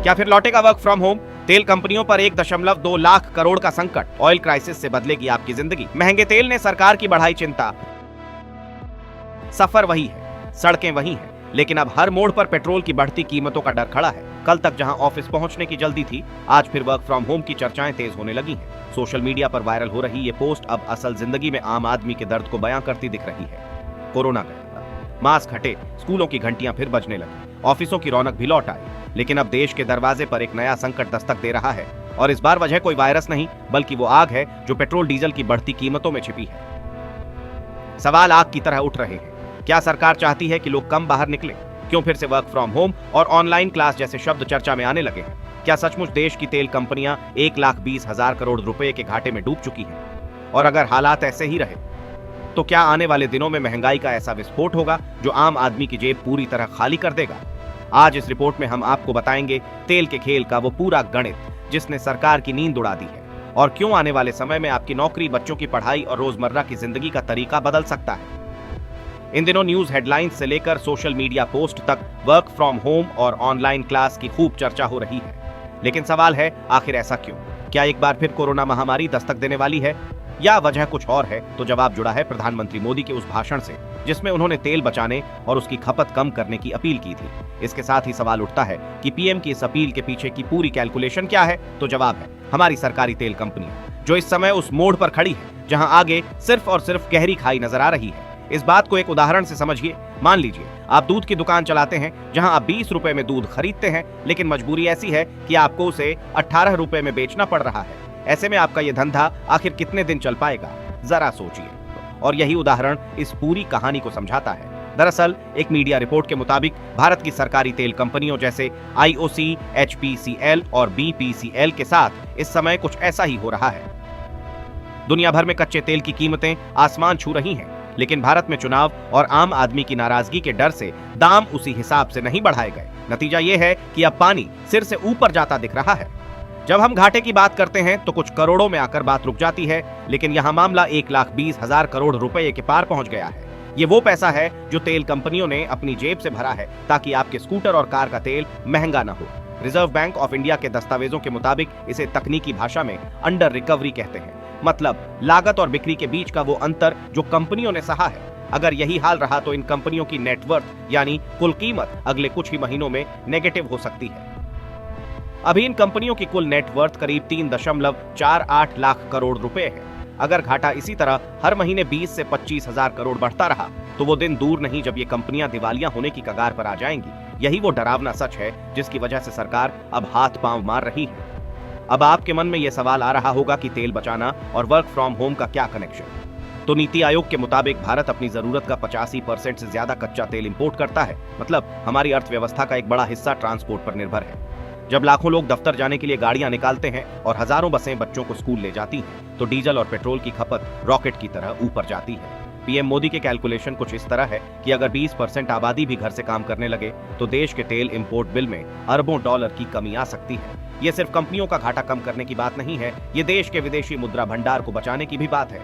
क्या फिर लौटेगा work from home? तेल कंपनियों पर 1.2 लाख करोड़ का संकट, ऑयल क्राइसिस से बदलेगी आपकी जिंदगी। महंगे तेल ने सरकार की बढ़ाई चिंता। सफर वही है, सड़कें वही हैं, लेकिन अब हर मोड़ पर पेट्रोल की बढ़ती कीमतों का डर खड़ा है। कल तक जहां ऑफिस पहुंचने की जल्दी थी, आज फिर वर्क फ्रॉम होम की चर्चाएं तेज होने लगी हैं। सोशल मीडिया पर वायरल हो रही ये पोस्ट अब असल जिंदगी में आम आदमी के दर्द को बयां करती दिख रही है। कोरोना गया, मास्क हटे, स्कूलों की घंटियां फिर बजने लगी, ऑफिसों की रौनक भी लौट आई, लेकिन अब देश के दरवाजे पर एक नया संकट दस्तक दे रहा है। और इस बार वजह कोई वायरस नहीं, बल्कि वो आग है जो पेट्रोल डीजल की बढ़ती कीमतों में छिपी है। सवाल आग की तरह उठ रहे हैं। क्या सरकार चाहती है कि लोग कम बाहर निकलें? क्यों फिर से वर्क फ्रॉम होम और ऑनलाइन क्लास जैसे शब्द चर्चा में आने लगे हैं? क्या सचमुच देश की तेल कंपनियां 1,20,000 करोड़ रुपए के घाटे में डूब चुकी हैं? और अगर हालात ऐसे ही रहे तो क्या आने वाले दिनों में महंगाई का ऐसा विस्फोट होगा जो आम आदमी की जेब पूरी तरह खाली कर देगा? आज इस रिपोर्ट में हम आपको बताएंगे तेल के खेल का वो पूरा गणित जिसने सरकार की नींद उड़ा दी है, और क्यों आने वाले समय में आपकी नौकरी, बच्चों की पढ़ाई और रोजमर्रा की जिंदगी का तरीका बदल सकता है। इन दिनों न्यूज हेडलाइंस से लेकर सोशल मीडिया पोस्ट तक वर्क फ्रॉम होम और ऑनलाइन क्लास की खूब चर्चा हो रही है। लेकिन सवाल है, आखिर ऐसा क्यों? क्या एक बार फिर कोरोना महामारी दस्तक देने वाली है, या वजह कुछ और है? तो जवाब जुड़ा है प्रधानमंत्री मोदी के उस भाषण से जिसमें उन्होंने तेल बचाने और उसकी खपत कम करने की अपील की थी। इसके साथ ही सवाल उठता है कि पीएम की इस अपील के पीछे की पूरी कैलकुलेशन क्या है? तो जवाब है हमारी सरकारी तेल कंपनियां, जो इस समय उस मोड़ पर खड़ी है जहां आगे सिर्फ और सिर्फ गहरी खाई नजर आ रही है। इस बात को एक उदाहरण से समझिए। मान लीजिए आप दूध की दुकान चलाते हैं जहां आप 20 रुपए में दूध खरीदते हैं, लेकिन मजबूरी ऐसी है कि आपको उसे 18 रुपए में बेचना पड़ रहा है। ऐसे में आपका यह धंधा आखिर कितने दिन चल पाएगा? जरा सोचिए। और यही उदाहरण इस पूरी कहानी को समझाता है। दरअसल एक मीडिया रिपोर्ट के मुताबिक भारत की सरकारी तेल कंपनियों जैसे आईओसी, एचपीसीएल और बीपीसीएल के साथ इस समय कुछ ऐसा ही हो रहा है। दुनिया भर में कच्चे तेल की कीमतें आसमान छू रही हैं, लेकिन भारत में चुनाव और आम आदमी की नाराजगी के डर से दाम उसी हिसाब से नहीं बढ़ाए गए। नतीजा यह है कि अब पानी सिर से ऊपर जाता दिख रहा है। जब हम घाटे की बात करते हैं तो कुछ करोड़ों में आकर बात रुक जाती है, लेकिन यहाँ मामला 1,20,000 करोड़ रुपए के पार पहुंच गया है। ये वो पैसा है जो तेल कंपनियों ने अपनी जेब से भरा है ताकि आपके स्कूटर और कार का तेल महंगा न हो। रिजर्व बैंक ऑफ इंडिया के दस्तावेजों के मुताबिक इसे तकनीकी भाषा में अंडर रिकवरी कहते हैं। मतलब लागत और बिक्री के बीच का वो अंतर जो कंपनियों ने सहा है। अगर यही हाल रहा तो इन कंपनियों की नेटवर्थ यानी कुल कीमत अगले कुछ ही महीनों में नेगेटिव हो सकती है। अभी इन कंपनियों की कुल नेटवर्थ करीब 3.48 लाख करोड़ रुपए है। अगर घाटा इसी तरह हर महीने 20 से 25,000 करोड़ बढ़ता रहा तो वो दिन दूर नहीं जब ये कंपनियां दिवालिया होने की कगार पर आ जाएंगी। यही वो डरावना सच है जिसकी वजह से सरकार अब हाथ पांव मार रही है। अब आपके मन में यह सवाल आ रहा होगा कि तेल बचाना और वर्क फ्रॉम होम का क्या कनेक्शन? तो नीति आयोग के मुताबिक भारत अपनी जरूरत का 85% से ज्यादा कच्चा तेल इंपोर्ट करता है। मतलब हमारी अर्थव्यवस्था का एक बड़ा हिस्सा ट्रांसपोर्ट पर निर्भर है। जब लाखों लोग दफ्तर जाने के लिए गाड़ियां निकालते हैं और हजारों बसें बच्चों को स्कूल ले जाती हैं, तो डीजल और पेट्रोल की खपत रॉकेट की तरह ऊपर जाती है। पीएम मोदी के कैलकुलेशन कुछ इस तरह है कि अगर 20% आबादी भी घर से काम करने लगे तो देश के तेल इंपोर्ट बिल में अरबों डॉलर की कमी आ सकती है। ये सिर्फ कंपनियों का घाटा कम करने की बात नहीं है, ये देश के विदेशी मुद्रा भंडार को बचाने की भी बात है।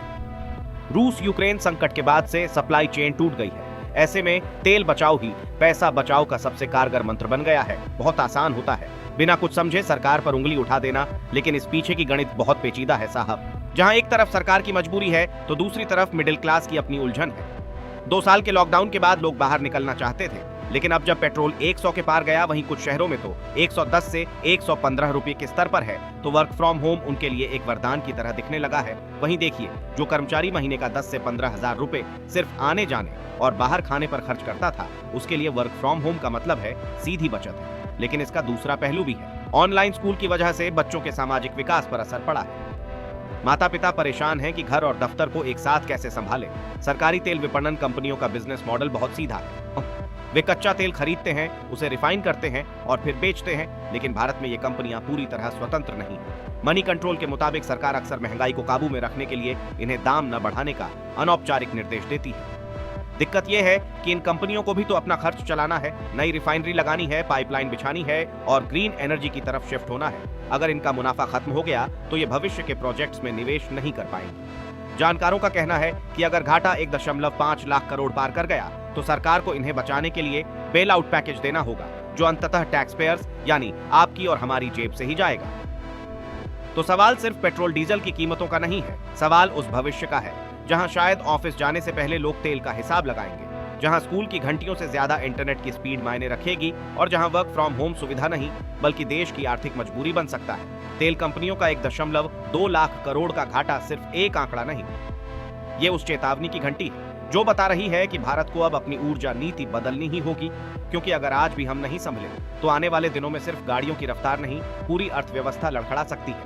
रूस यूक्रेन संकट के बाद से सप्लाई चेन टूट गई है। ऐसे में तेल बचाओ ही पैसा बचाओ का सबसे कारगर मंत्र बन गया है। बहुत आसान होता है बिना कुछ समझे सरकार पर उंगली उठा देना, लेकिन इस पीछे की गणित बहुत पेचीदा है साहब। जहां एक तरफ सरकार की मजबूरी है तो दूसरी तरफ मिडिल क्लास की अपनी उलझन है। 2 साल के लॉकडाउन के बाद लोग बाहर निकलना चाहते थे, लेकिन अब जब पेट्रोल 100 के पार गया, वहीं कुछ शहरों में तो 110 से 115 रुपए के स्तर पर है, तो वर्क फ्रॉम होम उनके लिए एक वरदान की तरह दिखने लगा है। वहीं देखिए, जो कर्मचारी महीने का 10 से 15,000 रुपए सिर्फ आने जाने और बाहर खाने पर खर्च करता था, उसके लिए वर्क फ्रॉम होम का मतलब है सीधी बचत है। लेकिन इसका दूसरा पहलू भी है। ऑनलाइन स्कूल की वजह से बच्चों के सामाजिक विकास पर असर पड़ा है। माता पिता परेशान हैं कि घर और दफ्तर को एक साथ कैसे संभालें। सरकारी तेल विपणन कंपनियों का बिजनेस मॉडल बहुत सीधा है। वे कच्चा तेल खरीदते हैं, उसे रिफाइन करते हैं और फिर बेचते हैं, लेकिन भारत में ये कंपनियां पूरी तरह स्वतंत्र नहीं हैं। मनी कंट्रोल के मुताबिक सरकार अक्सर महंगाई को काबू में रखने के लिए इन्हें दाम न बढ़ाने का अनौपचारिक निर्देश देती है। दिक्कत यह है कि इन कंपनियों को भी तो अपना खर्च चलाना है, नई रिफाइनरी लगानी है, पाइपलाइन बिछानी है और ग्रीन एनर्जी की तरफ शिफ्ट होना है। अगर इनका मुनाफा खत्म हो गया तो ये भविष्य के प्रोजेक्ट्स में निवेश नहीं कर पाएंगे। जानकारों का कहना है कि अगर घाटा 1.5 लाख करोड़ पार कर गया तो सरकार को इन्हें बचाने के लिए बेल आउट पैकेज देना होगा, जो अंततः टैक्स पेयर्स यानी आपकी और हमारी जेब से ही जाएगा। तो सवाल सिर्फ पेट्रोल डीजल की कीमतों का नहीं है, सवाल उस भविष्य का है जहां शायद ऑफिस जाने से पहले लोग तेल का हिसाब लगाएंगे, जहां स्कूल की घंटियों से ज्यादा इंटरनेट की स्पीड मायने रखेगी और जहां वर्क फ्रॉम होम सुविधा नहीं बल्कि देश की आर्थिक मजबूरी बन सकता है। तेल कंपनियों का 1.2 लाख करोड़ का घाटा सिर्फ एक आंकड़ा नहीं, ये उस चेतावनी की घंटी है जो बता रही है कि भारत को अब अपनी ऊर्जा नीति बदलनी ही होगी, क्योंकि अगर आज भी हम नहीं संभले तो आने वाले दिनों में सिर्फ गाड़ियों की रफ्तार नहीं, पूरी अर्थव्यवस्था लड़खड़ा सकती है।